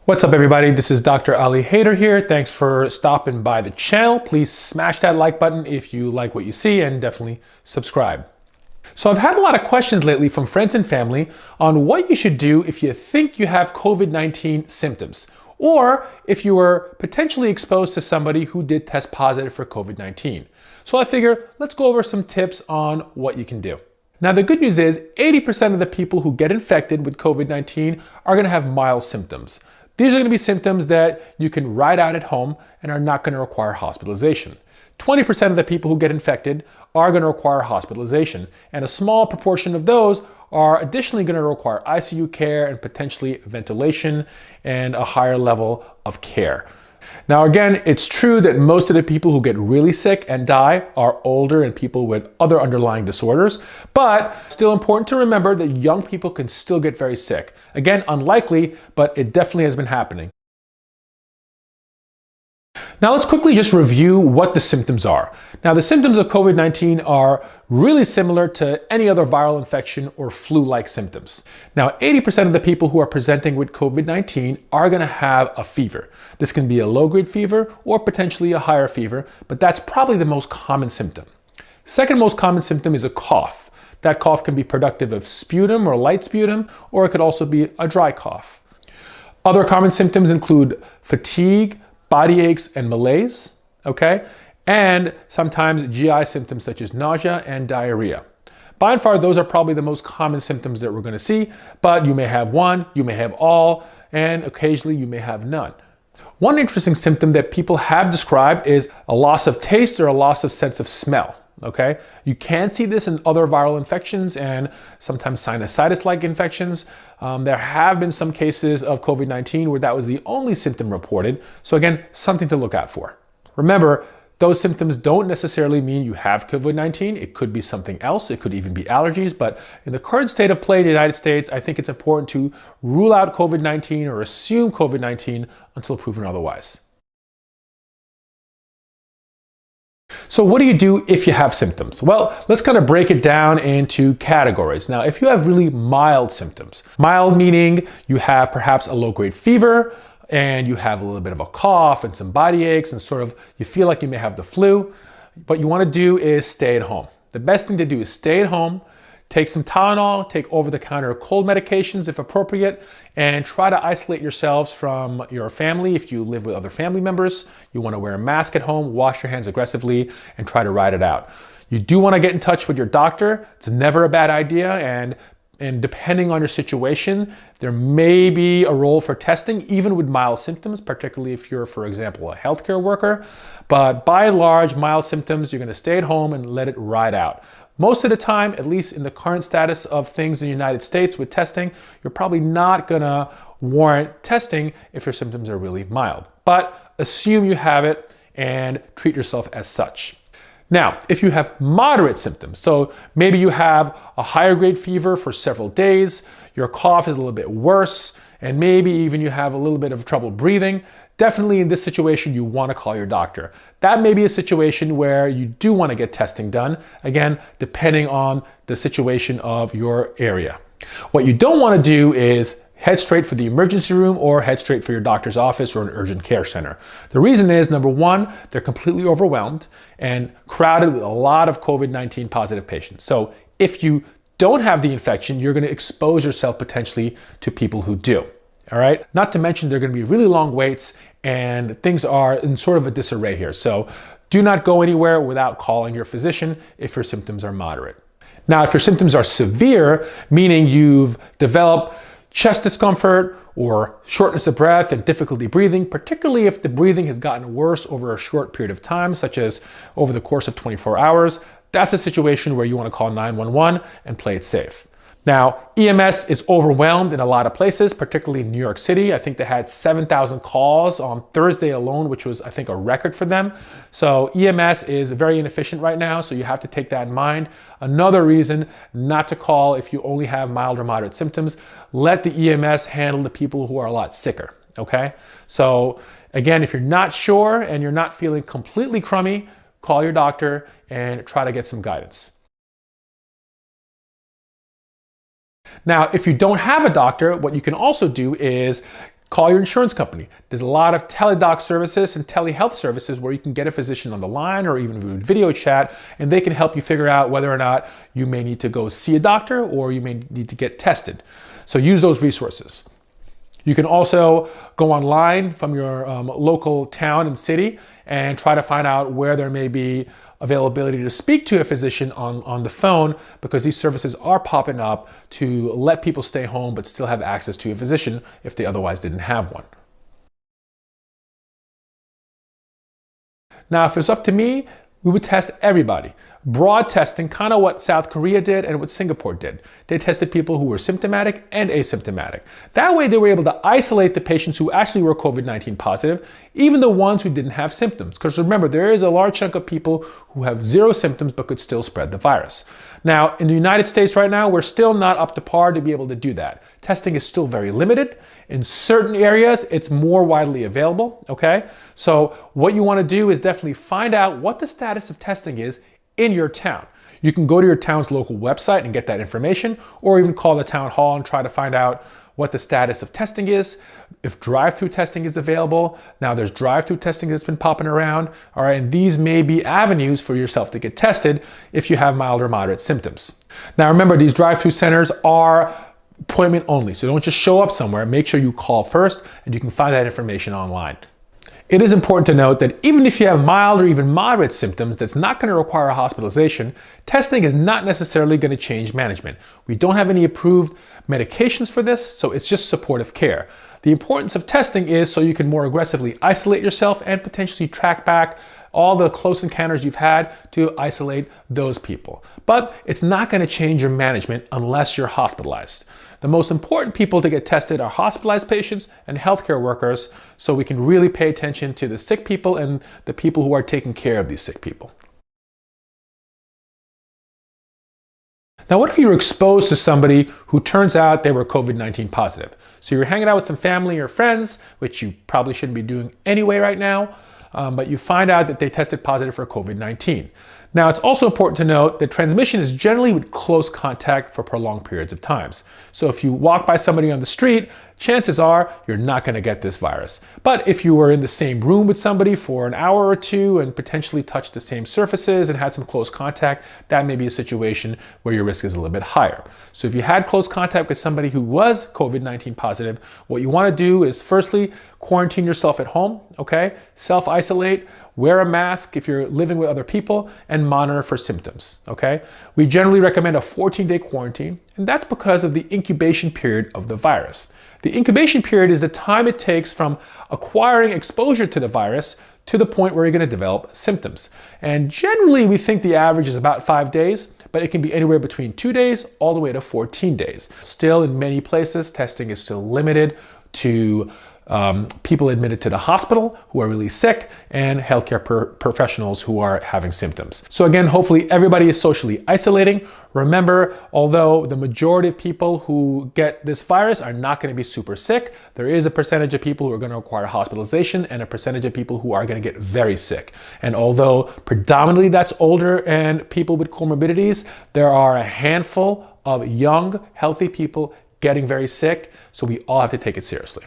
What's up everybody, this is Dr. Ali Haider here. Thanks for stopping by the channel. Please smash that like button if you like what you see and definitely subscribe. So I've had a lot of questions lately from friends and family on what you should do if you think you have COVID-19 symptoms or if you were potentially exposed to somebody who did test positive for COVID-19. So I figure let's go over some tips on what you can do. Now the good news is 80% of the people who get infected with COVID-19 are going to have mild symptoms. These are going to be symptoms that you can ride out at home and are not going to require hospitalization. 20% of the people who get infected are going to require hospitalization, and a small proportion of those are additionally going to require ICU care and potentially ventilation and a higher level of care. Now again, it's true that most of the people who get really sick and die are older and people with other underlying disorders, but still important to remember that young people can still get very sick. Again, unlikely, but it definitely has been happening. Now let's quickly just review what the symptoms are. Now the symptoms of COVID-19 are really similar to any other viral infection or flu-like symptoms. Now 80% of the people who are presenting with COVID-19 are going to have a fever. This can be a low-grade fever or potentially a higher fever, but that's probably the most common symptom. Second most common symptom is a cough. That cough can be productive of sputum or light sputum, or it could also be a dry cough. Other common symptoms include fatigue, body aches and malaise, okay? And sometimes GI symptoms such as nausea and diarrhea. By and far, those are probably the most common symptoms that we're going to see, but you may have one, you may have all, and occasionally you may have none. One interesting symptom that people have described is a loss of taste or a loss of sense of smell, okay? You can see this in other viral infections and sometimes sinusitis-like infections. There have been some cases of COVID-19 where that was the only symptom reported. So again, something to look out for. Remember, those symptoms don't necessarily mean you have COVID-19. It could be something else. It could even be allergies. But in the current state of play in the United States, I think it's important to rule out COVID-19 or assume COVID-19 until proven otherwise. So what do you do if you have symptoms? Well, let's kind of break it down into categories. Now, if you have really mild symptoms, mild meaning you have perhaps a low-grade fever and you have a little bit of a cough and some body aches and sort of you feel like you may have the flu, what you want to do is stay at home. The best thing to do is stay at home, take some Tylenol, take over-the-counter cold medications if appropriate, and try to isolate yourselves from your family. If you live with other family members, you want to wear a mask at home, wash your hands aggressively, and try to ride it out. You do want to get in touch with your doctor. It's never a bad idea, and depending on your situation, there may be a role for testing, even with mild symptoms, particularly if you're, for example, a healthcare worker. But by and large, mild symptoms, you're going to stay at home and let it ride out. Most of the time, at least in the current status of things in the United States with testing, you're probably not going to warrant testing if your symptoms are really mild. But assume you have it and treat yourself as such. Now, if you have moderate symptoms, so maybe you have a higher grade fever for several days, your cough is a little bit worse, and maybe even you have a little bit of trouble breathing, definitely in this situation, you want to call your doctor. That may be a situation where you do want to get testing done, again, depending on the situation of your area. What you don't want to do is head straight for the emergency room or head straight for your doctor's office or an urgent care center. The reason is, number one, they're completely overwhelmed and crowded with a lot of COVID-19 positive patients. So if you don't have the infection, you're going to expose yourself potentially to people who do. All right. Not to mention there are going to be really long waits and things are in sort of a disarray here. So do not go anywhere without calling your physician if your symptoms are moderate. Now, if your symptoms are severe, meaning you've developed chest discomfort or shortness of breath and difficulty breathing, particularly if the breathing has gotten worse over a short period of time, such as over the course of 24 hours, that's a situation where you want to call 911 and play it safe. Now, EMS is overwhelmed in a lot of places, particularly in New York City. I think they had 7,000 calls on Thursday alone, which was, I think, a record for them. So EMS is very inefficient right now, so you have to take that in mind. Another reason not to call if you only have mild or moderate symptoms, let the EMS handle the people who are a lot sicker, okay? So again, if you're not sure and you're not feeling completely crummy, call your doctor and try to get some guidance. Now, if you don't have a doctor, what you can also do is Call your insurance company. There's a lot of teledoc services and telehealth services where you can get a physician on the line or even video chat, and they can help you figure out whether or not you may need to go see a doctor or you may need to get tested. So use those resources. You can also go online from your local town and city and try to find out where there may be availability to speak to a physician on the phone, because these services are popping up to let people stay home but still have access to a physician if they otherwise didn't have one. Now, if it's up to me, we would test everybody. Broad testing, kind of what South Korea did and what Singapore did. They tested people who were symptomatic and asymptomatic. That way they were able to isolate the patients who actually were COVID-19 positive, even the ones who didn't have symptoms. Because remember, there is a large chunk of people who have zero symptoms but could still spread the virus. Now, in the United States right now, we're still not up to par to be able to do that. Testing is still very limited. In certain areas, it's more widely available, okay? So what you want to do is definitely find out what the status of testing is in your town. You can go to your town's local website and get that information, or even call the town hall and try to find out what the status of testing is, if drive-through testing is available. Now there's drive-through testing that's been popping around, all right, and these may be avenues for yourself to get tested if you have mild or moderate symptoms. Now remember, these drive-through centers are appointment only, so don't just show up somewhere. Make sure you call first, and you can find that information online. It is important to note that even if you have mild or even moderate symptoms that's not going to require a hospitalization, testing is not necessarily going to change management. We don't have any approved medications for this, so it's just supportive care. The importance of testing is so you can more aggressively isolate yourself and potentially track back all the close encounters you've had to isolate those people. But it's not going to change your management unless you're hospitalized. The most important people to get tested are hospitalized patients and healthcare workers, so we can really pay attention to the sick people and the people who are taking care of these sick people. Now, what if you were exposed to somebody who turns out they were COVID-19 positive? So you're hanging out with some family or friends, which you probably shouldn't be doing anyway right now, but you find out that they tested positive for COVID-19. Now, it's also important to note that transmission is generally with close contact for prolonged periods of times. So if you walk by somebody on the street, chances are you're not going to get this virus. But if you were in the same room with somebody for an hour or two and potentially touched the same surfaces and had some close contact, that may be a situation where your risk is a little bit higher. So if you had close contact with somebody who was COVID-19 positive, what you want to do is firstly quarantine yourself at home, okay? Self-isolate, wear a mask if you're living with other people, and monitor for symptoms, okay? We generally recommend a 14-day quarantine, and that's because of the incubation period of the virus. The incubation period is the time it takes from acquiring exposure to the virus to the point where you're going to develop symptoms. And generally, we think the average is about 5 days, but it can be anywhere between 2 days all the way to 14 days. Still, in many places, testing is still limited to people admitted to the hospital who are really sick and healthcare professionals who are having symptoms. So again, hopefully everybody is socially isolating. Remember, although the majority of people who get this virus are not going to be super sick, there is a percentage of people who are going to require hospitalization and a percentage of people who are going to get very sick. And although predominantly that's older and people with comorbidities, there are a handful of young, healthy people getting very sick. So we all have to take it seriously.